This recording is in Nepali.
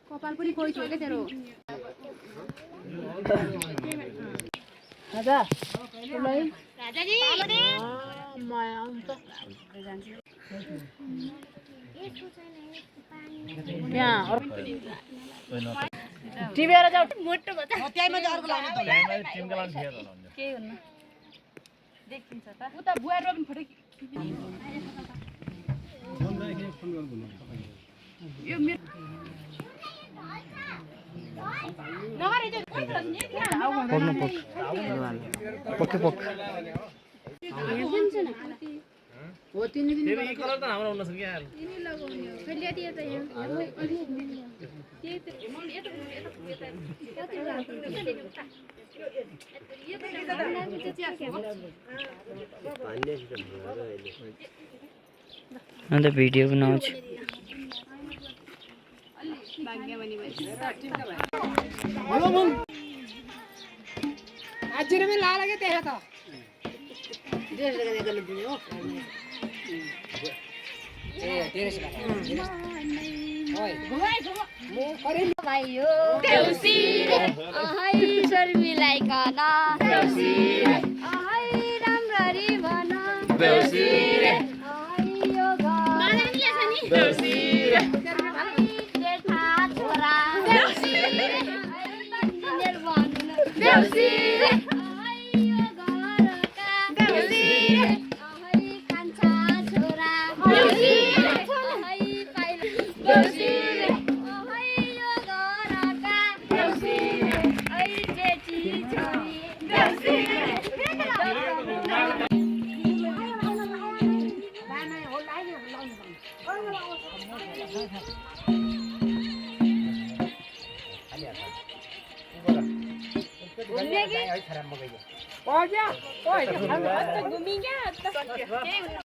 कपाल पनि खोइछु के तेरो राजा राजाजी माया आउँछ यहाँ टिभेर जाऊ मोटो बता त्यहीमा चाहिँ अर्को लाउनु त त्यहीमा टिमको लागि थियो त के हुन्न देखिन्छ त उता बुवा रोबिन फोटो यो मेरो नगरे चाहिँ खोइ हो तिनी पनि फेरि यी कलर त हाम्रो हुन सक्छ यार यिनी लगाउने हो फेरि ल्याति यता यहाँ अलि त्यही त अन्त भिडियो बनाउँछु भाग्यमानी भएछ हेलो मम आज रे ला लगे त्यहाँ त ड्रेस लगाने गर्न दिने हो ए ड्रेस भाइयो देउसी ahai शर्मिलाई कन देउसी ahai राम्ररी भन देउसी ahai यो घर देउसी जेठा छोरा देउसी बन्दिनेर भन्नु देउसी ahai यो घरका देउसी ahai कान्छा छोरा देउसी ahai पाइला देउसी हो गया ओए घूमी क्या